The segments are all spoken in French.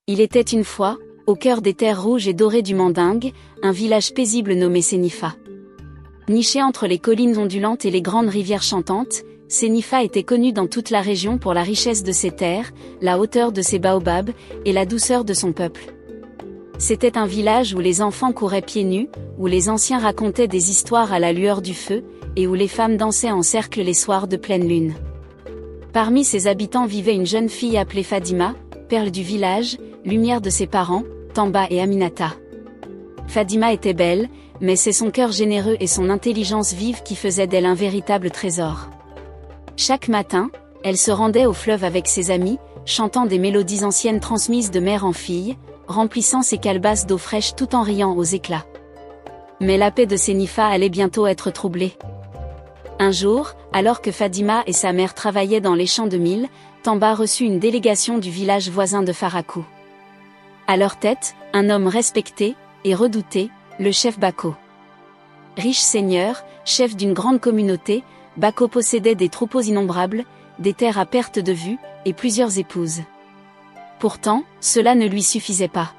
Il était une fois, au cœur des terres rouges et dorées du Mandingue, un village paisible nommé Sénifa. Niché entre les collines ondulantes et les grandes rivières chantantes, Sénifa était connu dans toute la région pour la richesse de ses terres, la hauteur de ses baobabs, et la douceur de son peuple. C'était un village où les enfants couraient pieds nus, où les anciens racontaient des histoires à la lueur du feu, et où les femmes dansaient en cercle les soirs de pleine lune. Parmi ses habitants vivait une jeune fille appelée Fadima, perle du village, lumière de ses parents, Tamba et Aminata. Fadima était belle, mais c'est son cœur généreux et son intelligence vive qui faisaient d'elle un véritable trésor. Chaque matin, elle se rendait au fleuve avec ses amis, chantant des mélodies anciennes transmises de mère en fille, remplissant ses calebasses d'eau fraîche tout en riant aux éclats. Mais la paix de Sénifa allait bientôt être troublée. Un jour, alors que Fadima et sa mère travaillaient dans les champs de mil, Tamba reçut une délégation du village voisin de Farakou. À leur tête, un homme respecté et redouté, le chef Bako. Riche seigneur, chef d'une grande communauté, Bako possédait des troupeaux innombrables, des terres à perte de vue, et plusieurs épouses. Pourtant, cela ne lui suffisait pas.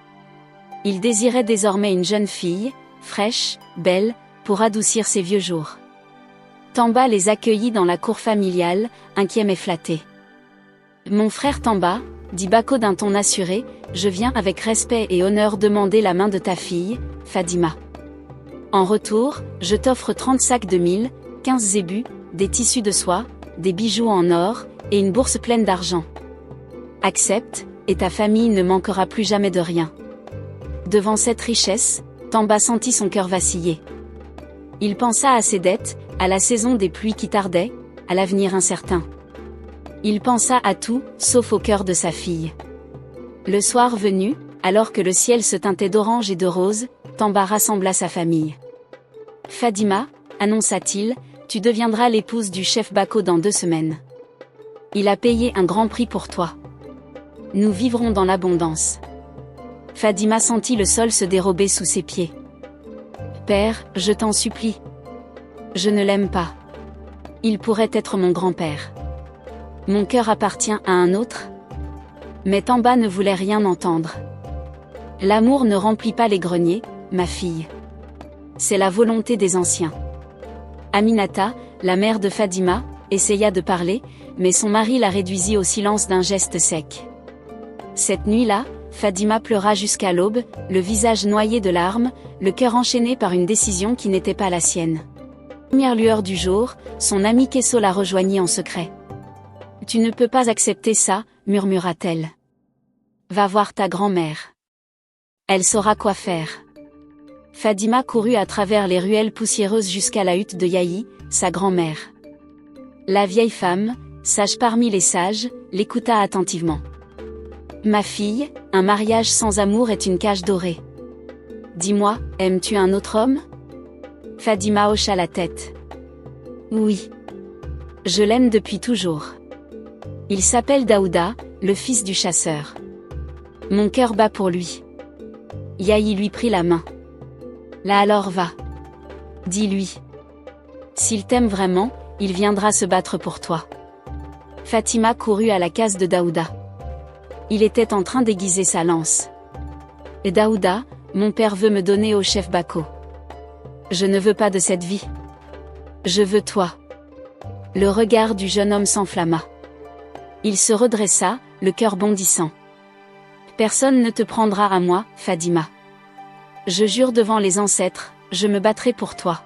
Il désirait désormais une jeune fille, fraîche, belle, pour adoucir ses vieux jours. Tamba les accueillit dans la cour familiale, inquiet mais flatté. « Mon frère Tamba, » dit Bako d'un ton assuré, « je viens avec respect et honneur demander la main de ta fille, Fadima. En retour, je t'offre 30 sacs de mil, 15 zébus, des tissus de soie, des bijoux en or, et une bourse pleine d'argent. Accepte, et ta famille ne manquera plus jamais de rien. » Devant cette richesse, Tamba sentit son cœur vaciller. Il pensa à ses dettes, à la saison des pluies qui tardait, à l'avenir incertain. Il pensa à tout, sauf au cœur de sa fille. Le soir venu, alors que le ciel se teintait d'orange et de rose, Tamba rassembla sa famille. « Fadima, » annonça-t-il, « tu deviendras l'épouse du chef Bako dans 2 semaines. Il a payé un grand prix pour toi. Nous vivrons dans l'abondance. » Fadima sentit le sol se dérober sous ses pieds. « Père, je t'en supplie. Je ne l'aime pas. Il pourrait être mon grand-père. Mon cœur appartient à un autre. » Mais Tamba ne voulait rien entendre. « L'amour ne remplit pas les greniers, ma fille. C'est la volonté des anciens. » Aminata, la mère de Fadima, essaya de parler, mais son mari la réduisit au silence d'un geste sec. Cette nuit-là, Fadima pleura jusqu'à l'aube, le visage noyé de larmes, le cœur enchaîné par une décision qui n'était pas la sienne. Première lueur du jour, son amie Kesso la rejoignit en secret. « Tu ne peux pas accepter ça, » murmura-t-elle. « Va voir ta grand-mère. Elle saura quoi faire. » Fadima courut à travers les ruelles poussiéreuses jusqu'à la hutte de Yahi, sa grand-mère. La vieille femme, sage parmi les sages, l'écouta attentivement. « Ma fille, un mariage sans amour est une cage dorée. Dis-moi, aimes-tu un autre homme ?» Fadima hocha la tête. « Oui. Je l'aime depuis toujours. Il s'appelle Daouda, le fils du chasseur. Mon cœur bat pour lui. » Yahi lui prit la main. « Là alors va. Dis-lui. S'il t'aime vraiment, il viendra se battre pour toi. » Fatima courut à la case de Daouda. Il était en train d'aiguiser sa lance. « Et Daouda, mon père veut me donner au chef Bako. Je ne veux pas de cette vie. Je veux toi. » Le regard du jeune homme s'enflamma. Il se redressa, le cœur bondissant. « Personne ne te prendra à moi, Fadima. Je jure devant les ancêtres, je me battrai pour toi. »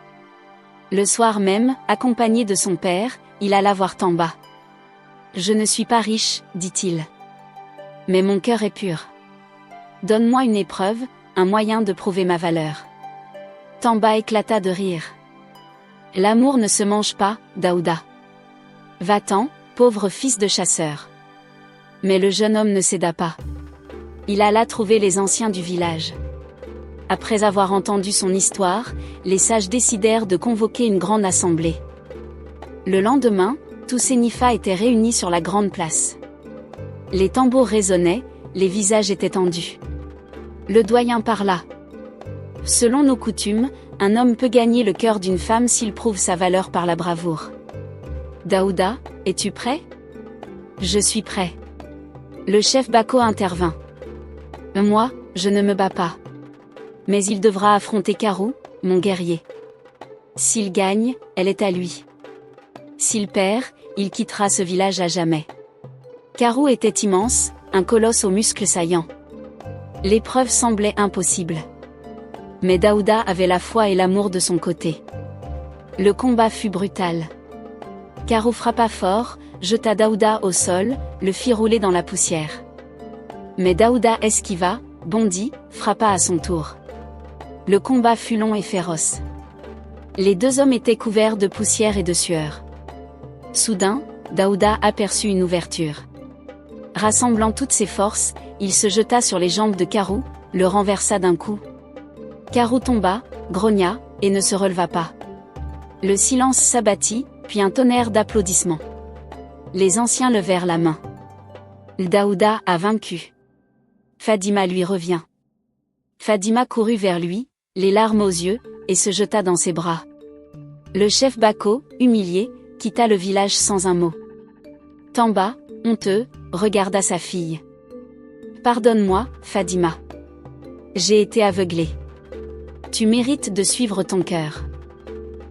Le soir même, accompagné de son père, il alla voir Tamba. « Je ne suis pas riche, dit-il. Mais mon cœur est pur. Donne-moi une épreuve, un moyen de prouver ma valeur. » Tamba éclata de rire. « L'amour ne se mange pas, Daouda. Va-t'en, pauvre fils de chasseur. » Mais le jeune homme ne céda pas. Il alla trouver les anciens du village. Après avoir entendu son histoire, les sages décidèrent de convoquer une grande assemblée. Le lendemain, tous Sénifa étaient réunis sur la grande place. Les tambours résonnaient, les visages étaient tendus. Le doyen parla. « Selon nos coutumes, un homme peut gagner le cœur d'une femme s'il prouve sa valeur par la bravoure. Daouda, es-tu prêt ? » « Je suis prêt. » Le chef Bako intervint. Moi, je ne me bats pas. Mais il devra affronter Karou, mon guerrier. S'il gagne, elle est à lui. S'il perd, il quittera ce village à jamais. Karou était immense, un colosse aux muscles saillants. L'épreuve semblait impossible. Mais Daouda avait la foi et l'amour de son côté. Le combat fut brutal. Karou frappa fort, jeta Daouda au sol, le fit rouler dans la poussière. Mais Daouda esquiva, bondit, frappa à son tour. Le combat fut long et féroce. Les deux hommes étaient couverts de poussière et de sueur. Soudain, Daouda aperçut une ouverture. Rassemblant toutes ses forces, il se jeta sur les jambes de Karou, le renversa d'un coup. Karou tomba, grogna, et ne se releva pas. Le silence s'abattit, puis un tonnerre d'applaudissements. Les anciens levèrent la main. Daouda a vaincu. Fadima lui revient. Fadima courut vers lui, les larmes aux yeux, et se jeta dans ses bras. Le chef Bako, humilié, quitta le village sans un mot. Tamba, honteux, regarda sa fille. Pardonne-moi, Fadima. J'ai été aveuglé. Tu mérites de suivre ton cœur.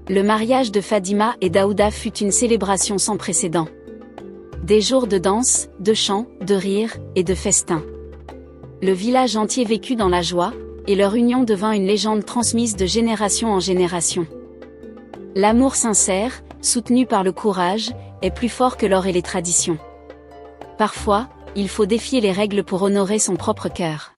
Le mariage de Fadima et Daouda fut une célébration sans précédent. Des jours de danse, de chants, de rires, et de festins. Le village entier vécut dans la joie, et leur union devint une légende transmise de génération en génération. L'amour sincère, soutenu par le courage, est plus fort que l'or et les traditions. Parfois, il faut défier les règles pour honorer son propre cœur.